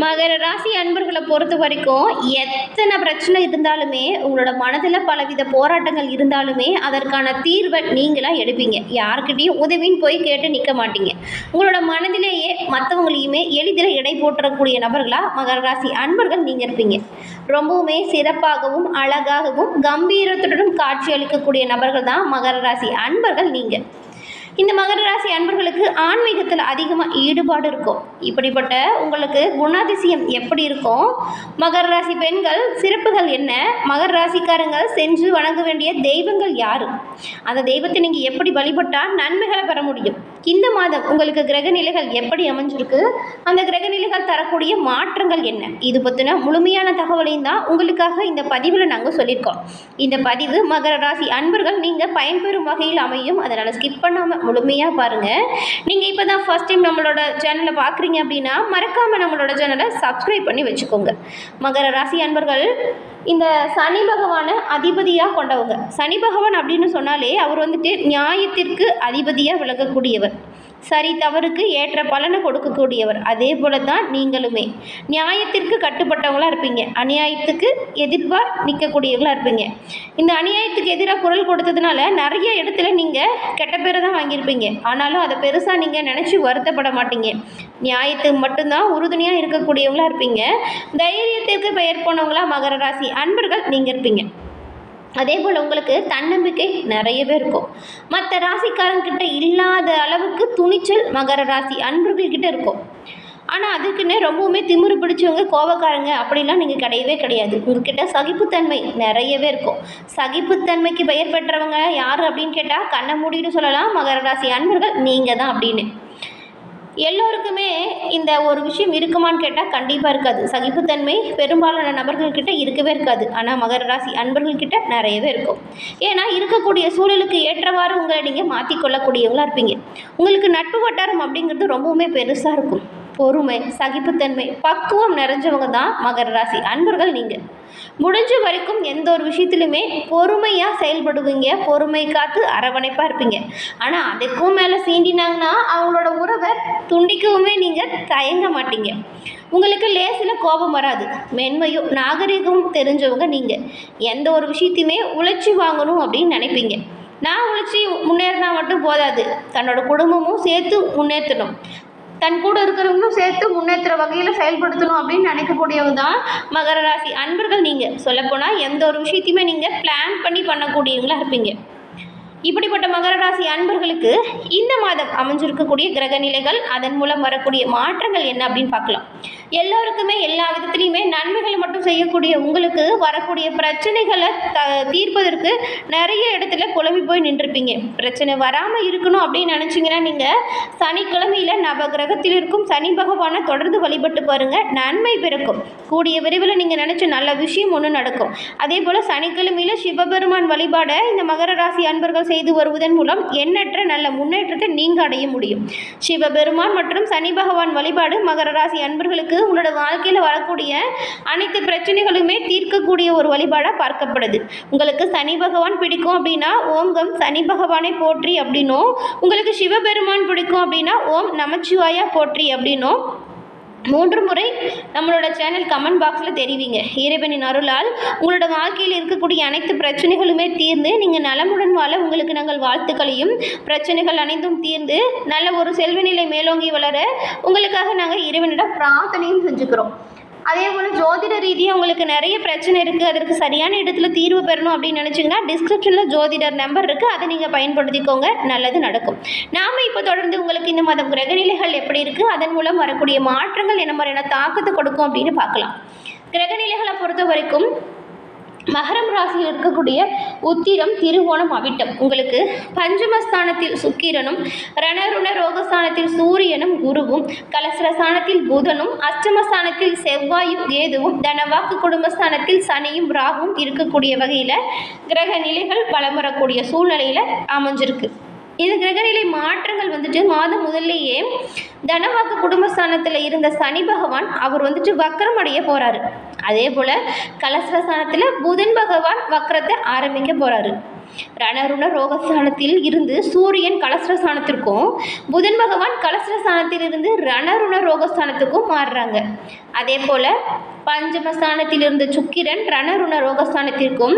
மகர ராசி அன்பர்களை பொறுத்த வரைக்கும் எத்தனை பிரச்சனை இருந்தாலுமே உங்களோட மனதில் பலவித போராட்டங்கள் இருந்தாலுமே அதற்கான தீர்வை நீங்களாக எடுப்பீங்க. யாருக்கிட்டையும் உதவின்னு போய் கேட்டு நிற்க மாட்டீங்க. உங்களோட மனதிலேயே மற்றவங்களையுமே எளிதில் எடை போற்றக்கூடிய நபர்களாக மகர ராசி அன்பர்கள் நீங்கள் இருப்பீங்க. ரொம்பவுமே சிறப்பாகவும் அழகாகவும் கம்பீரத்துடனும் காட்சி அளிக்கக்கூடிய நபர்கள் தான் மகர ராசி அன்பர்கள் நீங்கள். இந்த மகர ராசி அன்பர்களுக்கு ஆன்மீகத்தில் அதிகமாக ஈடுபாடு இருக்கும். இப்படிப்பட்ட உங்களுக்கு குணாதிசயம் எப்படி இருக்கும்? மகர ராசி பெண்கள் சிறப்புகள் என்ன? மகர ராசிக்காரங்கள் சென்று வணங்க வேண்டிய தெய்வங்கள் யாரு? அந்த தெய்வத்தை நீங்கள் எப்படி வழிபட்டால் நன்மைகளை பெற முடியும்? இந்த மாதம் உங்களுக்கு கிரக நிலைகள் எப்படி அமைஞ்சிருக்கு? அந்த கிரக நிலைகள் தரக்கூடிய மாற்றங்கள் என்ன? இது பற்றின முழுமையான தகவலையும் தான் உங்களுக்காக இந்த பதிவில் நாங்கள் சொல்லியிருக்கோம். இந்த பதிவு மகர ராசி அன்பர்கள் நீங்கள் பயன்பெறும் வகையில் அமையும். அதனால் ஸ்கிப் பண்ணாமல் முழுமையாக பாருங்கள். நீங்கள் இப்போ தான் ஃபர்ஸ்ட் டைம் நம்மளோட சேனலை பார்க்குறீங்க அப்படின்னா மறக்காமல் நம்மளோட சேனலை சப்ஸ்கிரைப் பண்ணி வச்சுக்கோங்க. மகர ராசி அன்பர்கள் இந்த சனி பகவானை அதிபதியாக கொண்டவங்க. சனி பகவான் அப்படின்னு சொன்னாலே அவர் வந்துட்டு நியாயத்திற்கு அதிபதியாக விளங்கக்கூடியவர், சரி தவறுக்கு ஏற்ற பலனை கொடுக்கக்கூடியவர். அதே போல தான் நீங்களுமே நியாயத்திற்கு கட்டுப்பட்டவங்களாக இருப்பீங்க, அநியாயத்துக்கு எதிர்ப்பாக நிற்கக்கூடியவங்களாக இருப்பீங்க. இந்த அநியாயத்துக்கு எதிராக குரல் கொடுத்ததுனால நிறைய இடத்துல நீங்கள் கெட்ட பேரை தான் வாங்கியிருப்பீங்க. ஆனாலும் அதை பெருசாக நீங்கள் நினச்சி வருத்தப்பட மாட்டீங்க. நியாயத்துக்கு மட்டும்தான் உறுதுணையாக இருக்கக்கூடியவங்களாக இருப்பீங்க. தைரியத்திற்கு பெயர் போனவங்களாக மகர ராசி அன்பர்கள் நீங்கள் இருப்பீங்க. அதே போல் உங்களுக்கு தன்னம்பிக்கை நிறையவே இருக்கும். மற்ற ராசிக்காரங்கிட்ட இல்லாத அளவுக்கு துணிச்சல் மகர ராசி அன்பர்கள்கிட்ட இருக்கும். ஆனால் அதுக்குன்னே ரொம்பவுமே திமிரு பிடிச்சவங்க, கோபக்காரங்க அப்படிலாம் நீங்கள் கிடையவே கிடையாது. உங்ககிட்ட சகிப்புத்தன்மை நிறையவே இருக்கும். சகிப்புத்தன்மைக்கு பெயர் பெற்றவங்க யார் அப்படின்னு கேட்டால் கண்ணை மூடிட்டு சொல்லலாம், மகர ராசி அன்பர்கள் நீங்கள் தான் அப்படின்னு. எல்லோருக்குமே இந்த ஒரு விஷயம் இருக்குமான்னு கேட்டால் கண்டிப்பாக இருக்காது. சகிப்புத்தன்மை பெரும்பாலான நபர்கள்கிட்ட இருக்கவே இருக்காது. ஆனால் மகர ராசி அன்பர்கள்கிட்ட நிறையவே இருக்கும். ஏன்னா இருக்கக்கூடிய சூழலுக்கு ஏற்றவாறு உங்களை நீங்கள் மாற்றிக்கொள்ளக்கூடியவங்களாக இருப்பீங்க. உங்களுக்கு நட்பு வட்டாரம் அப்படிங்கிறது ரொம்பவுமே பெருசாக இருக்கும். பொறுமை, சகிப்புத்தன்மை, பக்குவம் நிறைஞ்சவங்க தான் மகர ராசி அன்பர்கள் நீங்கள். முடிஞ்ச வரைக்கும் எந்த ஒரு விஷயத்துலையுமே பொறுமையாக செயல்படுவீங்க. பொறுமை காத்து அரவணைப்பாக இருப்பீங்க. ஆனால் அதுக்கும் மேலே சீண்டினாங்கன்னா அவங்களோட உறவை துண்டிக்கவுமே நீங்கள் தயங்க மாட்டீங்க. உங்களுக்கு லேசில் கோபம் வராது. மென்மையும் நாகரிகமும் தெரிஞ்சவங்க நீங்கள். எந்த ஒரு விஷயத்தையுமே உழைச்சி வாங்கணும் அப்படின்னு நினைப்பீங்க. நான் உழைச்சி முன்னேறினா மட்டும் போதாது, தன்னோட குடும்பமும் சேர்த்து முன்னேற்றணும், தன் கூட இருக்கிறவங்களும் சேர்த்து முன்னேற்ற வகையில் செயல்படுத்தணும் அப்படின்னு நினைக்கக்கூடியவங்க தான் மகர ராசி அன்பர்கள் நீங்கள். சொல்லப்போனால் எந்த ஒரு விஷயத்தையுமே நீங்கள் பிளான் பண்ணி பண்ணக்கூடியவங்களாக இருப்பீங்க. இப்படிப்பட்ட மகர ராசி அன்பர்களுக்கு இந்த மாதம் அமைஞ்சிருக்கக்கூடிய கிரக நிலைகள், அதன் மூலம் வரக்கூடிய மாற்றங்கள் என்ன அப்படின்னு பார்க்கலாம். எல்லோருக்குமே எல்லா விதத்துலையுமே நன்மைகளை மட்டும் செய்யக்கூடிய உங்களுக்கு வரக்கூடிய பிரச்சனைகளை தீர்ப்பதற்கு நிறைய இடத்துல குழம்பி போய் நின்றுருப்பீங்க. பிரச்சனை வராமல் இருக்கணும் அப்படின்னு நினச்சிங்கன்னா நீங்கள் சனிக்கிழமையில் நவகிரகத்தில் இருக்கும் சனி பகவானை தொடர்ந்து வழிபட்டு பாருங்கள், நன்மை பிறக்கும். கூடிய விரைவில் நீங்கள் நினச்ச நல்ல விஷயம் ஒன்று நடக்கும். அதே போல் சனிக்கிழமையில் சிவபெருமான் வழிபாடை இந்த மகர ராசி அன்பர்கள் செய்து வருவதன் மூலம் எண்ணற்ற நல்ல முன்னேற்றத்தை நீங்கள் அடைய முடியும். சிவபெருமான் மற்றும் சனி பகவான் வழிபாடு மகர ராசி அன்பர்களுக்கு உங்களோட வாழ்க்கையில் வரக்கூடிய அனைத்து பிரச்சனைகளுமே தீர்க்கக்கூடிய ஒரு வழிபாடாக பார்க்கப்படுது. உங்களுக்கு சனி பகவான் பிடிக்கும் அப்படின்னா ஓம் சனி பகவானை போற்றி அப்படின்னும், உங்களுக்கு சிவபெருமான் பிடிக்கும் அப்படின்னா ஓம் நமச்சிவாயா போற்றி அப்படின்னும் 3 முறை நம்மளோட சேனல் கமெண்ட் பாக்ஸில் தெரிவிங்க. இறைவனின் அருளால் உங்களோட வாழ்க்கையில் இருக்கக்கூடிய அனைத்து பிரச்சனைகளுமே தீர்ந்து நீங்கள் நலமுடன் வாழ உங்களுக்கு நாங்கள் வாழ்த்துக்களையும், பிரச்சனைகள் அனைத்தும் தீர்ந்து நல்ல ஒரு செல்வநிலை மேலோங்கி வளர உங்களுக்காக நாங்கள் இறைவனிடம் பிரார்த்தனையும் செஞ்சுக்கிறோம். அதே போல் ஜோதிட ரீதியாக உங்களுக்கு நிறைய பிரச்சனை இருக்குது, அதற்கு சரியான இடத்துல தீர்வு பெறணும் அப்படின்னு நினச்சிங்கன்னா டிஸ்கிரிப்ஷனில் ஜோதிடர் நம்பர் இருக்குது, அதை நீங்கள் பயன்படுத்திக்கோங்க, நல்லது நடக்கும். நாம் இப்போ தொடர்ந்து உங்களுக்கு இந்த மாதம் கிரகநிலைகள் எப்படி இருக்குது, அதன் மூலம் வரக்கூடிய மாற்றங்கள் என்ன மாதிரியான தாக்கத்தை கொடுக்கும் அப்படின்னு பார்க்கலாம். கிரகநிலைகளை பொறுத்த வரைக்கும் மகரம் ராசியில் இருக்கக்கூடிய உத்திரம், திருவோணம், அவிட்டம் உங்களுக்கு பஞ்சமஸ்தானத்தில் சுக்கிரனும், ரணருண ரோகஸ்தானத்தில் சூரியனும் குருவும், கலசரஸ்தானத்தில் புதனும், அஷ்டமஸ்தானத்தில் செவ்வாயும் கேதுவும், தனவாக்கு குடும்பஸ்தானத்தில் சனியும் ராகுவும் இருக்கக்கூடிய வகையில் கிரக நிலைகள் பலம் வரக்கூடிய சூழ்நிலையில் அமைஞ்சிருக்கு. இந்த கிரகநிலை மாற்றங்கள் வந்துட்டு மாதம் முதல்லையே தனவாக்கு குடும்பஸ்தானத்தில் இருந்த சனி பகவான் அவர் வந்துட்டு வக்கரம் அடைய போகிறாரு. அதே போல் கலசரஸ்தானத்தில் புதன் பகவான் வக்கரத்தை ஆரம்பிக்க போகிறாரு. ரணருண ரோகஸ்தானத்தில் இருந்து சூரியன் கலஸ்திரஸ்தானத்திற்கும், புதன் பகவான் கலஸ்திரஸ்தானத்தில் இருந்து ரணருண ரோகஸ்தானத்துக்கும் மாறுறாங்க. அதே போல் பஞ்சமஸ்தானத்தில் இருந்த சுக்கிரன் ரணருண ரோகஸ்தானத்திற்கும்,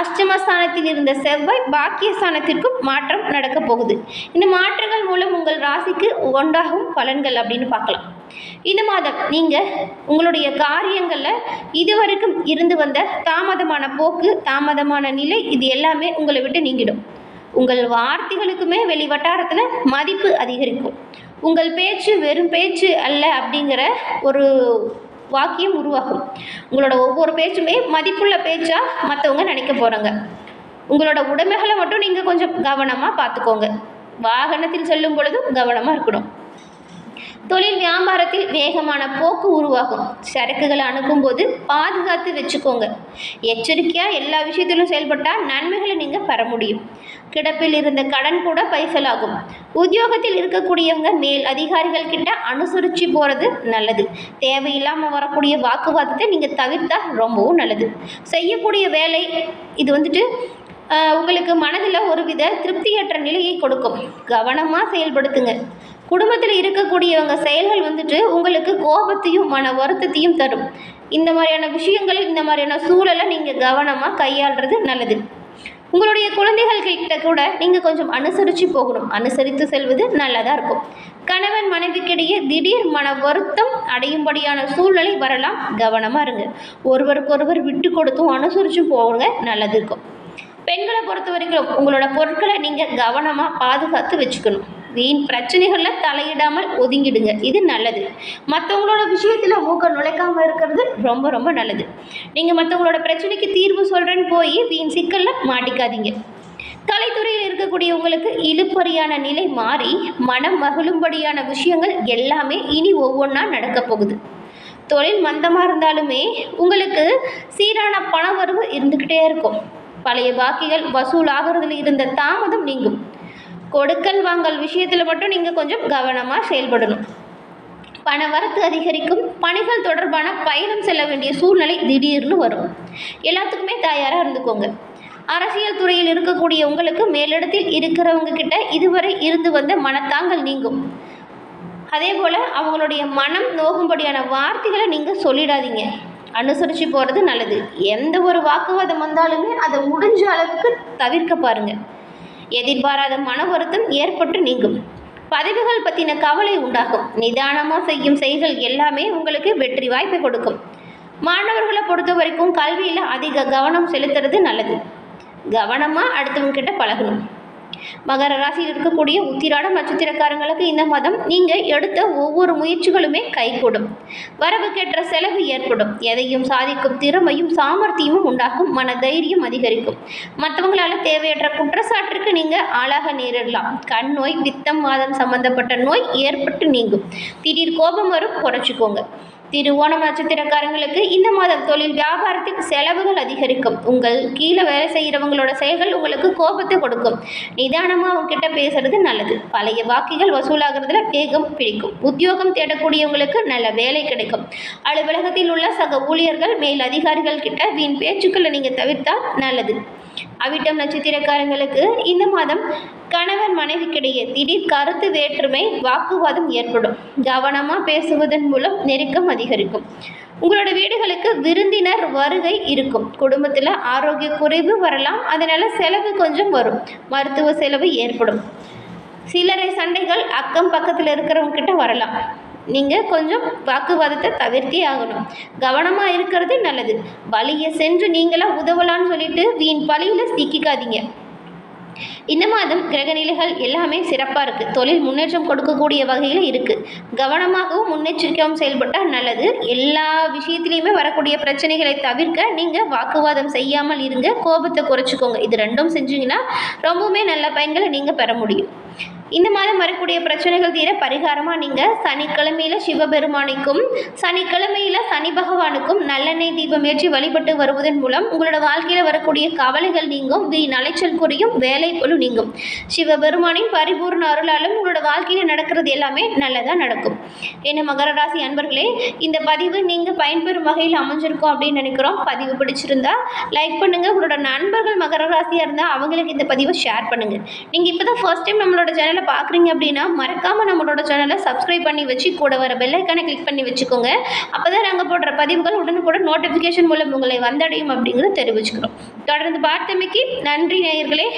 அஷ்டமஸ்தானத்தில் இருந்த செவ்வாய் பாக்கியஸ்தானத்திற்கும் மாற்றம் நடக்க போகுது. இந்த மாற்றங்கள் மூலம் உங்கள் ராசிக்கு உண்டாகும் பலன்கள் அப்படின்னு பார்க்கலாம். இந்த மாதம் நீங்கள் உங்களுடைய காரியங்களில் இதுவரைக்கும் இருந்து வந்த தாமதமான போக்கு, தாமதமான நிலை, இது எல்லாமே உங்களை விட்டு நீங்கிடும். உங்கள் வார்த்தைகளுக்குமே வெளி வட்டாரத்தில் மதிப்பு அதிகரிக்கும். உங்கள் பேச்சு வெறும் பேச்சு அல்ல அப்படிங்கிற ஒரு வாக்கியம் உருவாகும். உங்களோட ஒவ்வொரு பேச்சுமே மதிப்புள்ள பேச்சாக மற்றவங்க நினைக்க போகிறாங்க. உங்களோட உடைமைகளை மட்டும் நீங்கள் கொஞ்சம் கவனமாக பார்த்துக்கோங்க. வாகனத்தில் செல்லும் பொழுதும் கவனமாக இருக்கணும். தொழில் வியாபாரத்தில் வேகமான போக்கு உருவாகும். சரக்குகளை அனுப்பும்போது பாதுகாத்து வச்சுக்கோங்க. எச்சரிக்கையாக எல்லா விஷயத்திலும் செயல்பட்டால் நன்மைகளை நீங்கள் பெற முடியும். கிடப்பில் இருந்த கடன் கூட பைசலாகும். உத்தியோகத்தில் இருக்கக்கூடியவங்க மேல் அதிகாரிகள் கிட்ட அனுசரித்து போகிறது நல்லது. தேவையில்லாமல் வரக்கூடிய வாக்குவாதத்தை நீங்கள் தவிர்த்தா ரொம்பவும் நல்லது. செய்யக்கூடிய வேலை இது உங்களுக்கு மனதில் ஒருவித திருப்தியற்ற நிலையை கொடுக்கும். கவனமாக செயல்படுத்துங்க. குடும்பத்தில் இருக்கக்கூடியவங்க செயல்கள் உங்களுக்கு கோபத்தையும் மன வருத்தத்தையும் தரும். இந்த மாதிரியான விஷயங்கள், இந்த மாதிரியான சூழலை நீங்கள் கவனமாக கையாளுறது நல்லது. உங்களுடைய குழந்தைகள் கிட்ட கூட நீங்கள் கொஞ்சம் அனுசரித்து போகணும். அனுசரித்து செல்வது நல்லதாக இருக்கும். கணவன் மனைவிக்கிடையே திடீர் மன வருத்தம் அடையும்படியான சூழ்நிலை வரலாம். கவனமாக இருங்க. ஒருவருக்கொருவர் விட்டு கொடுத்தும் அனுசரிச்சும் போங்க, நல்லது இருக்கும். பெண்களை பொறுத்த வரைக்கும் உங்களோட பொருட்களை நீங்கள் கவனமாக பாதுகாத்து வச்சுக்கணும். வீண் பிரச்சனைகளில் தலையிடாமல் ஒதுங்கிடுங்க, இது நல்லது. மற்றவங்களோட விஷயத்தில் மூக்க நுழைக்காமல் இருக்கிறது ரொம்ப ரொம்ப நல்லது. நீங்கள் மற்றவங்களோட பிரச்சனைக்கு தீர்வு சொல்கிறேன்னு போய் வீண் சிக்கலில் மாட்டிக்காதீங்க. கலைத்துறையில் இருக்கக்கூடிய உங்களுக்கு இழுப்பறியான நிலை மாறி மனம் மகிழும்படியான விஷயங்கள் எல்லாமே இனி ஒவ்வொன்றா நடக்க போகுது. தொழில் மந்தமாக இருந்தாலுமே உங்களுக்கு சீரான பண வரவு இருந்துக்கிட்டே இருக்கும். பழைய பாக்கிகள் வசூல் ஆகிறதுல இருந்த தாமதம் நீங்கும். கொடுக்கல் வாங்கல் விஷயத்தில் மட்டும் நீங்கள் கொஞ்சம் கவனமாக செயல்படணும். பண வரத்து அதிகரிக்கும். பணிகள் தொடர்பான பயணம் செல்ல வேண்டிய சூழ்நிலை திடீர்னு வரும். எல்லாத்துக்குமே தயாராக இருந்துக்கோங்க. அரசியல் துறையில் இருக்கக்கூடிய உங்களுக்கு மேலிடத்தில் இருக்கிறவங்க கிட்ட இதுவரை இருந்து வந்த மனத்தாங்கல் நீங்கும். அதே போல் அவங்களுடைய மனம் நோகும்படியான வார்த்தைகளை நீங்கள் சொல்லிடாதீங்க. அனுசரித்து போகிறது நல்லது. எந்த ஒரு வாக்குவாதம் வந்தாலுமே அதை முடிஞ்ச அளவுக்கு தவிர்க்க பாருங்கள். எதிர்பாராத மன வருத்தம் ஏற்பட்டு நீங்கும். பதவிகள் பற்றின கவலை உண்டாகும். நிதானமாக செய்யும் செயல்கள் எல்லாமே உங்களுக்கு வெற்றி வாய்ப்பை கொடுக்கும். மாணவர்களை பொறுத்த வரைக்கும் கல்வியில் அதிக கவனம் செலுத்துறது நல்லது. கவனமாக அடுத்தவங்க கிட்ட பழகணும். மகர ராசியில் இருக்கக்கூடிய உத்திராடம் நட்சத்திரக்காரங்களுக்கு இந்த மாதம் நீங்கள் எடுத்த ஒவ்வொரு முயற்சிகளுமே கைகூடும். வரவுக்கேற்ற செலவு ஏற்படும். எதையும் சாதிக்கும் திறமையும் சாமர்த்தியமும் உண்டாகும். மன தைரியம் அதிகரிக்கும். மற்றவங்களால் தேவையற்ற குற்றச்சாட்டிற்கு நீங்கள் ஆளாக நேரிடலாம். கண் நோய், பித்தம், வாதம் சம்பந்தப்பட்ட நோய் ஏற்பட்டு நீங்கும். திடீர் கோபம் வரும், குறைச்சிக்கோங்க. திருவோணம் நட்சத்திரக்காரங்களுக்கு இந்த மாதம் தொழில் வியாபாரத்தில் செலவுகள் அதிகரிக்கும். உங்கள் கீழே வேலை செய்கிறவங்களோட செயல்கள் உங்களுக்கு கோபத்தை கொடுக்கும். நிதானமாக அவங்ககிட்ட பேசுறது நல்லது. பழைய பாக்கிகள் வசூலாகிறதுல வேகம் பிடிக்கும். உத்தியோகம் தேடக்கூடியவங்களுக்கு நல்ல வேலை கிடைக்கும். அலுவலகத்தில் உள்ள சக ஊழியர்கள் மேல் அதிகாரிகள் கிட்ட வீண் பேச்சுக்களை நீங்கள் தவிர்த்தால் நல்லது. அவிட்டம் நட்சத்திரக்காரங்களுக்கு இந்த மாதம் கணவன் மனைவிக்கிடையே திடீர் கருத்து வேற்றுமை, வாக்குவாதம் ஏற்படும். கவனமாக பேசுவதன் மூலம் நெருக்கம் அதிகரிக்கும். உங்களோட வீடுகளுக்கு விருந்தினர் வருகை இருக்கும். குடும்பத்தில் ஆரோக்கிய குறைவு வரலாம். அதனால் செலவு கொஞ்சம் வரும். மருத்துவ செலவு ஏற்படும். சில்லறை சண்டைகள் அக்கம் பக்கத்தில் இருக்கிறவங்க கிட்ட வரலாம். நீங்கள் கொஞ்சம் வாக்குவாதத்தை தவிர்த்தே ஆகணும். கவனமாக இருக்கிறது நல்லது. வழியை சென்று நீங்களாக உதவலான்னு சொல்லிட்டு வீண் பழியில் சிக்கிக்காதீங்க. இந்த மாதம் கிரகநிலைகள் எல்லாமே சிறப்பாக இருக்குது. தொழில் முன்னேற்றம் கொடுக்கக்கூடிய வகையில் இருக்குது. கவனமாகவும் முன்னெச்சரிக்கையாகவும் செயல்பட்டால் நல்லது. எல்லா விஷயத்துலையுமே வரக்கூடிய பிரச்சனைகளை தவிர்க்க நீங்கள் வாக்குவாதம் செய்யாமல் இருங்க. கோபத்தை குறைச்சிக்கோங்க. இது ரெண்டும் செஞ்சீங்கன்னா ரொம்பவுமே நல்ல பயன்களை நீங்கள் பெற முடியும். இந்த மாதம் வரக்கூடிய பிரச்சனைகள் தீர பரிகாரமாக நீங்கள் சனிக்கிழமையில் சிவபெருமானுக்கும் சனிக்கிழமையில் சனி பகவானுக்கும் நல்லெண்ணெய் தீபம் ஏற்றி வழிபட்டு வருவதன் மூலம் உங்களோட வாழ்க்கையில் வரக்கூடிய கவலைகள் நீங்கும், வீண் அலைச்சல் குறையும், வேலை பளு நீங்கும். சிவபெருமானின் பரிபூர்ண அருளாலும் உங்களோட வாழ்க்கையில் நடக்கிறது எல்லாமே நல்லதாக நடக்கும். என்ன மகர ராசி அன்பர்களே, இந்த பதிவு நீங்கள் பயன்பெறும் வகையில் அமைஞ்சிருக்கும் அப்படின்னு நினைக்கிறோம். பதிவு பிடிச்சிருந்தா லைக் பண்ணுங்கள். உங்களோட நண்பர்கள் மகர ராசியாக இருந்தால் அவங்களுக்கு இந்த பதிவை ஷேர் பண்ணுங்கள். நீங்கள் இப்போ தான் ஃபர்ஸ்ட் டைம் நம்மளோட சேனலை பார்க்குறீங்க அப்படின்னா மறக்காமல் நம்மளோட சேனலை சப்ஸ்கிரைப் பண்ணி வச்சு கூட வர பெல் ஐக்கானை கிளிக் பண்ணி வச்சுக்கோங்க. அப்போ தான் நாங்கள் போடுற பதிவுகள் உடனுக்குடன் நோட்டிஃபிகேஷன் மூலம் உங்களை வந்தடையும் அப்படிங்கிறத தெரிவிச்சுக்கிறோம். தொடர்ந்து பார்த்தமைக்கு நன்றி நேயர்களே.